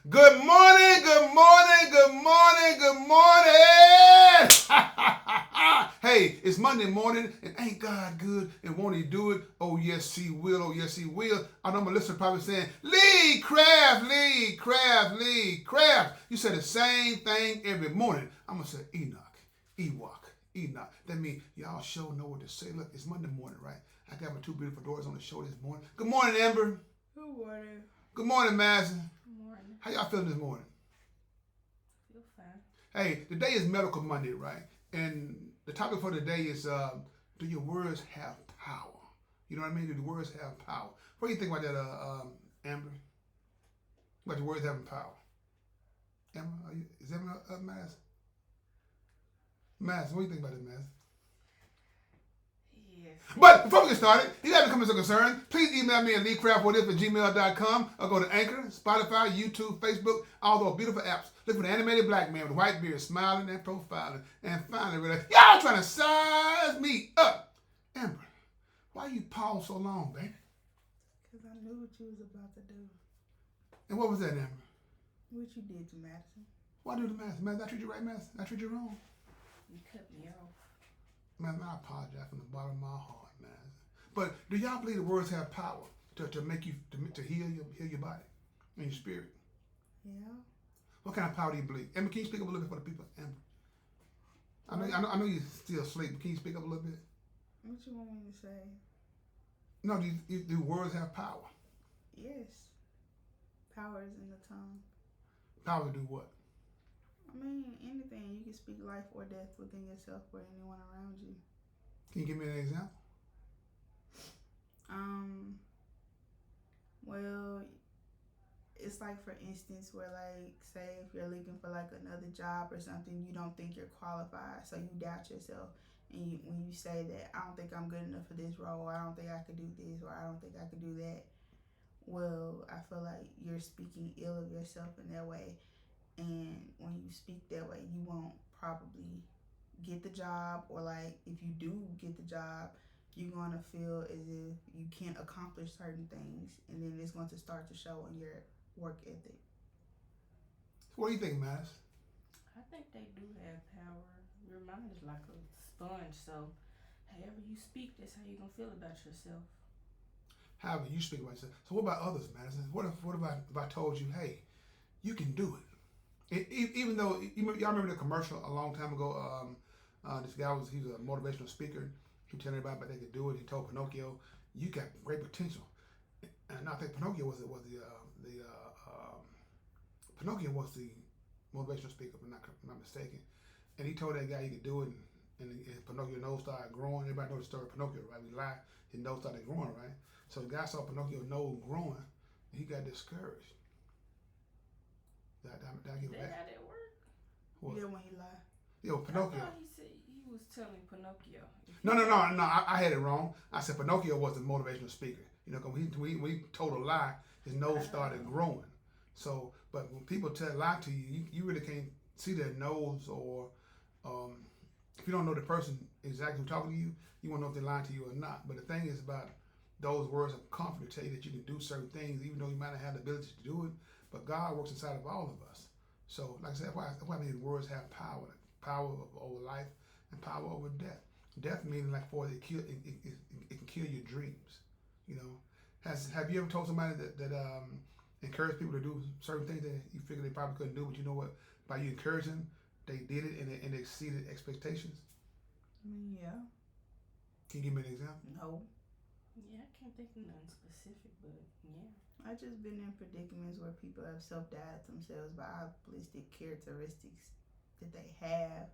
Good morning, good morning, good morning, good morning. Hey, it's Monday morning, and ain't God good? And won't He do it? Oh, yes, He will. Oh, yes, He will. I know my listener probably saying, Lee Craft, Lee Craft, Lee Craft. You say the same thing every morning. I'm going to say Enoch, Ewok, Enoch. That means y'all sure know what to say. Look, it's Monday morning, right? I got my two beautiful daughters on the show this morning. Good morning, Amber. Good morning. Good morning, Madison. Good morning. How y'all feeling this morning? Feel fine. Hey, today is Medical Monday, right? And the topic for today is, do your words have power? You know what I mean? Do the words have power? What do you think about that, Amber? About your words having power? Amber, is Amber up, Madison? Madison, what do you think about it, Madison? Yes. But before we get started, if you have any comments or concerns, please email me at leecraftwhatif@gmail.com or go to Anchor, Spotify, YouTube, Facebook, all those beautiful apps. Look for the animated black man with a white beard smiling and profiling. And finally, we're like, y'all trying to size me up. Amber, why you pause so long, baby? Because I knew what you was about to do. And what was that, Amber? What you did to Madison. Why do the Madison? Madison, I treat you right, Madison? I treat you wrong? You cut me off. Madison, I apologize from the bottom of my heart, Madison. But do y'all believe the words have power to make you, to heal your body and your spirit? Yeah. What kind of power do you believe? Amber, can you speak up a little bit for the people? Amber, I know you're still asleep, but can you speak up a little bit? What you want me to say? No, do words have power? Yes. Power is in the tongue. Power to do what? I mean, anything. You can speak life or death within yourself or anyone around you. Can you give me an example? Well, it's like, for instance, where, like, say if you're looking for like another job or something, you don't think you're qualified, so you doubt yourself, and when you say that, I don't think I'm good enough for this role, or I don't think I could do this, or I don't think I could do that. Well, I feel like you're speaking ill of yourself in that way, and when you speak that way, you won't probably get the job, or like if you do get the job, you're going to feel as if you can't accomplish certain things, and then it's going to start to show in your work ethic. So what do you think, Madison? I think they do have power. Your mind is like a sponge, so however you speak, that's how you're gonna feel about yourself. However you speak about yourself. So what about others, Madison? What if I told you, hey, you can do it? Even though, y'all remember the commercial a long time ago, this guy he was a motivational speaker. He was telling everybody about they could do it. He told Pinocchio, you got great potential. And I think Pinocchio was the Pinocchio was the motivational speaker, if I'm not mistaken. And he told that guy he could do it, and Pinocchio's nose started growing. Everybody knows the story of Pinocchio, right? We lie, his nose started growing, right? So the guy saw Pinocchio's nose growing, and he got discouraged. Did I give it That back? how that work? What? Yeah, when he lied. Yo, I Pinocchio. thought he said he was telling Pinocchio. No. I had it wrong. I said Pinocchio was the motivational speaker. You know, when he told a lie, his nose started growing. So, but when people lie to you, you really can't see their nose, or if you don't know the person exactly who's talking to you, you won't know if they're lying to you or not. But the thing is about those words of confidence tell you that you can do certain things, even though you might not have the ability to do it. But God works inside of all of us. So, like I said, that's why I mean words have power over life and power over death. Death meaning like for it can kill your dreams. You know, have you ever told somebody that encourage people to do certain things that you figure they probably couldn't do, but you know what? By you encouraging them, they did it and it exceeded expectations. Yeah. Can you give me an example? No. Yeah, I can't think of nothing specific, but yeah. I just been in predicaments where people have self-doubted themselves by optimistic characteristics that they have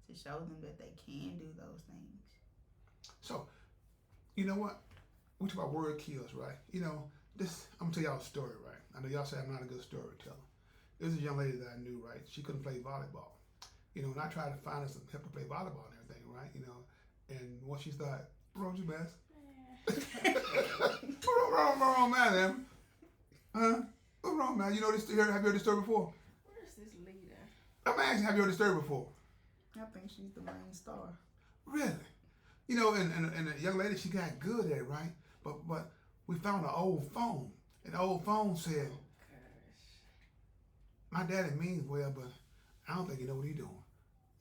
to show them that they can do those things. So, you know what? We talk about word kills, right? You know, I'm gonna tell y'all a story, right? I know y'all say I'm not a good storyteller. There was a young lady that I knew, right? She couldn't play volleyball. You know, and I tried to find her some help to play volleyball and everything, right? You know, and once she started, what's wrong with you, Bass? What's wrong, man? Huh? What's wrong, man? You know this? Have you heard this story before? Where's this leader? I'm asking, have you heard this story before? I think she's the main star. Really? You know, and the young lady, she got good at it, right? But we found an old phone, and the old phone said, my daddy means well, but I don't think he know what he doing.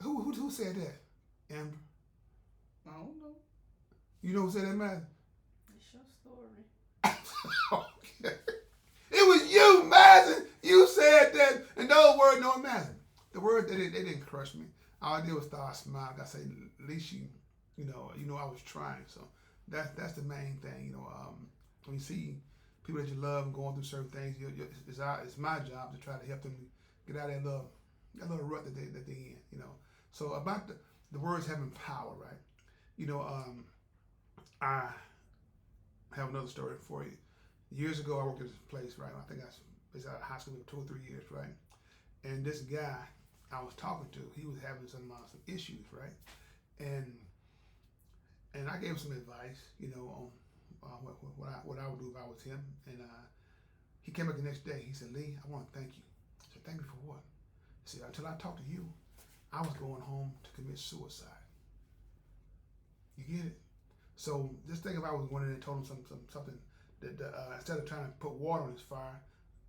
Who said that? Amber. I don't know. You know who said that, Madison? It's your story. Okay. It was you, Madison. You said that, and those words, no, Madison. The words they didn't crush me. All I did was start smiling. I say, at least you know, I was trying. So that's the main thing. When you see people that you love and going through certain things, it's my job to try to help them get out of that little rut that they in. So about the words having power, right? I have another story for you. Years ago, I worked at this place, right? I think I was out of high school for 2 or 3 years, right? And this guy I was talking to, he was having some issues, right? And I gave him some advice, on what I would do if I was him. And he came back the next day. He said, "Lee, I want to thank you." I said, "Thank me for what?" He said, "Until I talked to you, I was going home to commit suicide." You get it? So just think if I was going in and told him something that instead of trying to put water on his fire,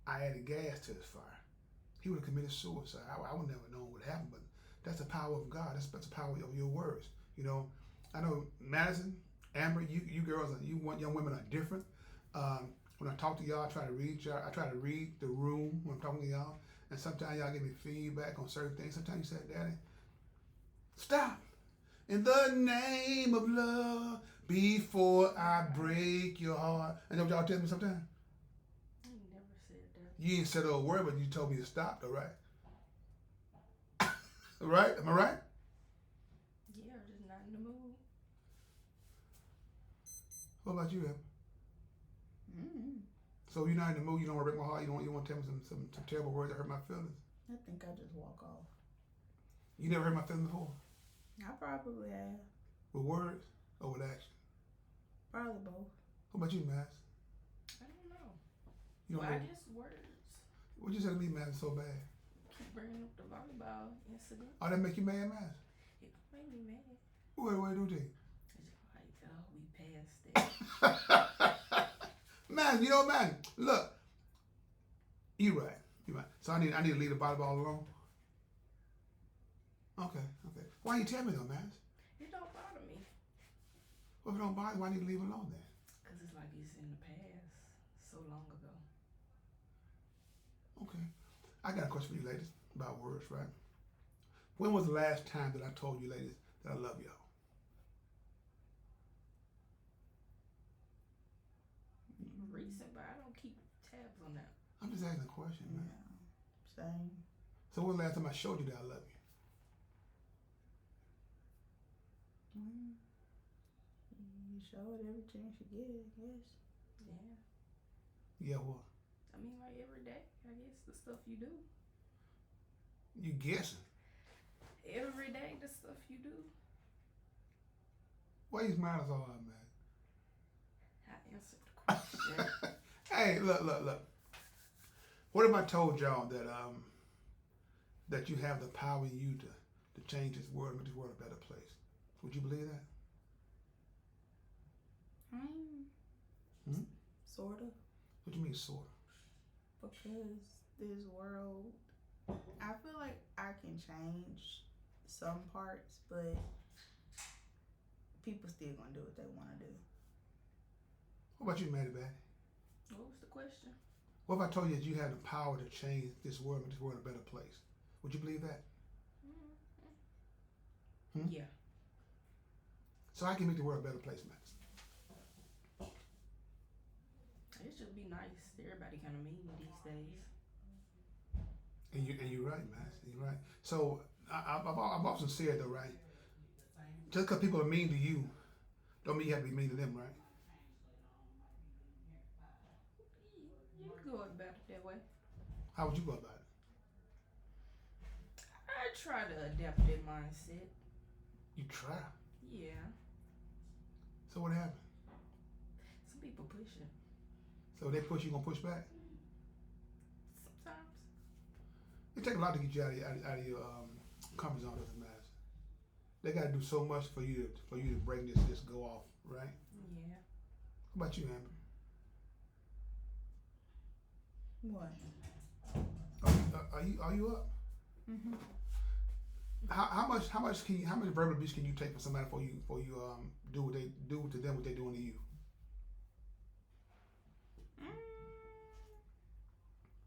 I added gas to his fire. He would have committed suicide. I would never know what happened, but that's the power of God. That's the power of your words. I know Madison, Amber, you girls, you young women are different. When I talk to y'all, I try to read y'all. I try to read the room when I'm talking to y'all, and sometimes y'all give me feedback on certain things. Sometimes you say, "Daddy, stop. In the name of love, before I break your heart." And what y'all tell me sometimes? I ain't never said that. You ain't said a word, but you told me to stop, though, right? Right? Am I right? Yeah, just not in the mood. What about you, Em? Mm-hmm. So you're not in the mood, you don't want to break my heart, you want to tell me some terrible words that hurt my feelings? I think I just walk off. You never hurt my feelings before? I probably have. With words or with action? Probably both. What about you, Max? I don't know. You don't Well, I know? guess words. What you said to me, Max, so bad? Keep bringing up the volleyball incident. Oh, that make you mad, Max? It made me mad. What do you think? It's just like, we passed that. Man, man, look. You right. So I need to leave the volleyball alone? Okay. Why you tell me though, man? It don't bother me. Well, if it don't bother you, why need to leave it alone then? Because it's like it's in the past so long ago. Okay. I got a question for you ladies about words, right? When was the last time that I told you ladies that I love y'all? Recent, but I don't keep tabs on that. I'm just asking a question, man. Yeah. Same. So when was the last time I showed you that I love you? You show it every chance you get, yes. Yeah. Yeah, what? I mean, like every day, I guess, the stuff you do. You guessing. Every day, the stuff you do. Why you smiling so hard, man? I answered the question. Hey, look. What if I told y'all that you have the power in you to change this world, make this world a better place? Would you believe that? Sort of. What do you mean, sort of? Because this world, I feel like I can change some parts, but people still gonna do what they want to do. What about you, Maddie Batty? What was the question? What if I told you that you have the power to change this world, make this world a better place? Would you believe that? Yeah. So I can make the world a better place, Max. It should be nice. Everybody kind of mean these days. And you're right, Max. You're right. So I've often said though, right? Just because people are mean to you, don't mean you have to be mean to them, right? You go about it that way. How would you go about it? I try to adapt that mindset. You try. Yeah. So what happened? Some people push it. So if they push, you gonna push back? Sometimes. It take a lot to get you out of your comfort zone, doesn't matter. They gotta do so much for you to break this go off, right? Yeah. What about you, Amber? What? Are you up? Mm-hmm. How much verbal abuse can you take from somebody before you do what they do to them what they're doing to you?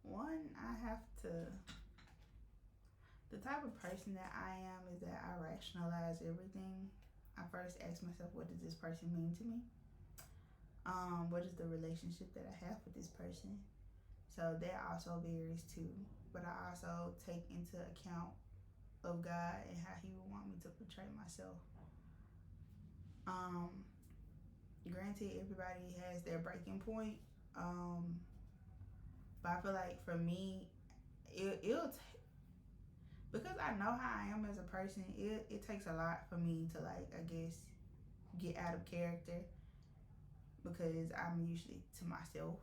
One, I have to. The type of person that I am is that I rationalize everything. I first ask myself, what does this person mean to me? What is the relationship that I have with this person? So that also varies too. But I also take into account of God and how He would want me to portray myself. Granted, everybody has their breaking point. But I feel like for me, because I know how I am as a person. It takes a lot for me to I guess get out of character because I'm usually to myself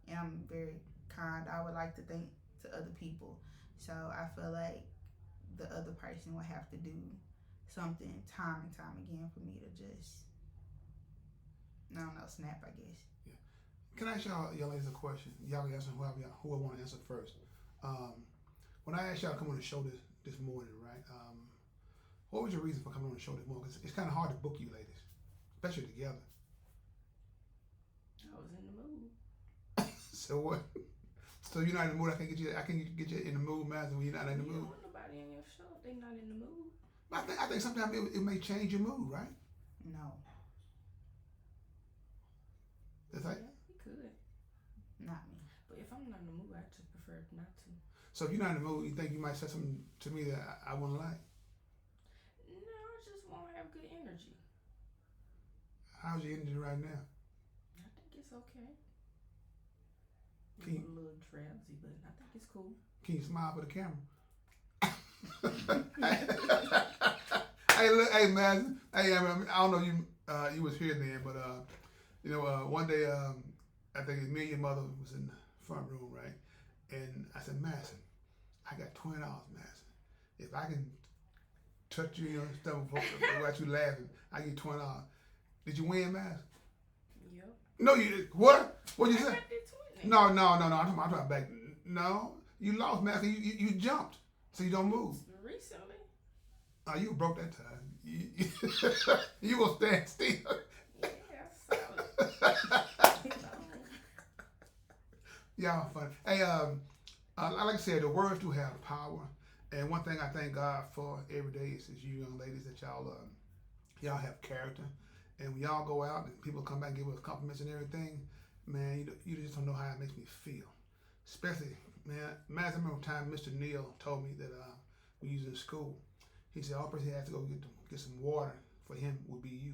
and I'm very kind. I would like to think to other people, so I feel like the other person would have to do something time and time again for me to just, I don't know, snap, I guess. Yeah. Can I ask y'all ladies a question? Y'all can answer who I want to answer first. When I asked y'all to come on the show this morning, right? What was your reason for coming on the show this morning? Because it's kind of hard to book you ladies, especially together. I was in the mood. So what? So you're not in the mood. I can get you in the mood, Madison, when you're not in the You mood. don't want nobody in your show if they not in the mood. I think sometimes it may change your mood, right? No, That's right. Yeah, you could. not me. But if I'm not in the mood, I just prefer not to. So if you're not in the mood, you think you might say something to me that I wouldn't like? No, I just want to have good energy. How's your energy right now? I think it's okay. Can you- A little drowsy, but I think it's cool. Can you smile for the camera? Hey, Madison. Hey, I don't know you was here then, but one day I think me and your mother was in the front room, right? And I said, Madison, I got $20, Madison. If I can touch you in your stomach without you laughing, I get $20. Did you win, Madison? Yep. No, you what? What'd you I say? got that 20. No. I'm talking back. No, you lost, Madison. You jumped, so you don't move. Recently. Oh, you broke that time. You will stand still. Yeah, solid. Y'all funny. Hey, like I said, the words do have power. And one thing I thank God for every day is you young ladies that y'all have character. And when y'all go out and people come back and give us compliments and everything, man, you just don't know how it makes me feel. Especially, man, I remember a time Mr. Neal told me that we was in school. He said all person he had to go get some water for him would be you.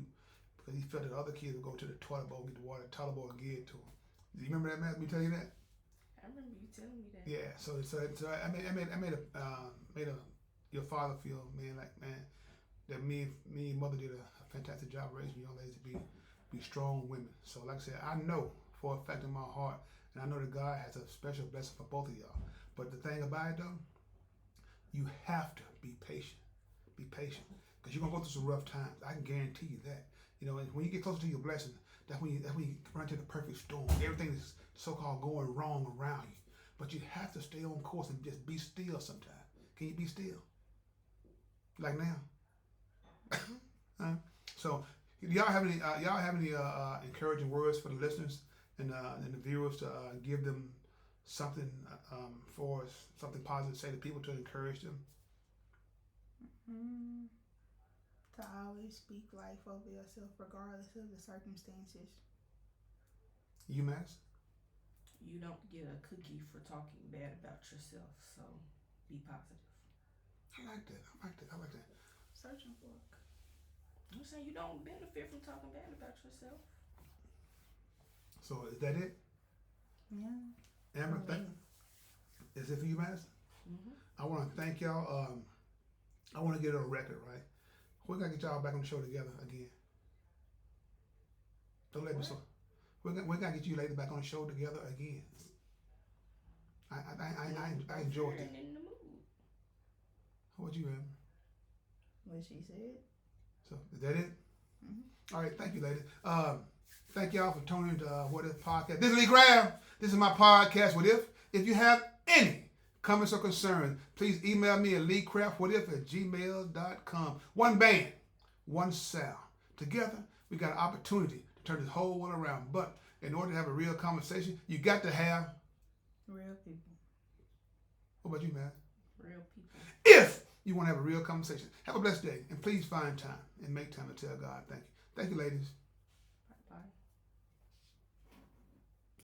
Because he felt that other kids would go to the toilet bowl and get the water, the toilet bowl would give it to him. Do you remember that, man? Me tell you that? I remember you telling me that. Yeah, so I made your father feel, man, that me and your mother did a fantastic job raising young ladies to be strong women. So like I said, I know for a fact in my heart, and I know that God has a special blessing for both of y'all. But the thing about it though, you have to be patient. Be patient, because you're gonna go through some rough times. I can guarantee you that. You know, and when you get closer to your blessing, that's when you run into the perfect storm. Everything is so-called going wrong around you. But you have to stay on course and just be still sometimes. Can you be still? Like now? So, do y'all have any encouraging words for the listeners and the viewers to give them something for us, something positive to say to people to encourage them? To always speak life over yourself regardless of the circumstances. You, Max? You don't get a cookie for talking bad about yourself, so be positive. I like that. Searching for it. I'm saying you don't benefit from talking bad about yourself. So is that it? Yeah. Amber, is it for you, Madison? Mm-hmm. I want to thank y'all. I want to get it on record, right? We're gonna get y'all back on the show together again. Don't let me so. We're gonna get you ladies back on the show together again. I enjoyed it. In the mood. What you, Amber? What she said. So is that it? Mm-hmm. All right, thank you, ladies. Thank y'all for tuning into What If Podcast. This is Lee Graham. This is my podcast. What if? If you have any comments, or concerns, please email me at leecraftwhatif@gmail.com. One band, one sound. Together, we got an opportunity to turn this whole world around. But in order to have a real conversation, you got to have Real people. What about you, man? Real people. If you want to have a real conversation, have a blessed day, and please find time and make time to tell God thank you. Thank you, ladies.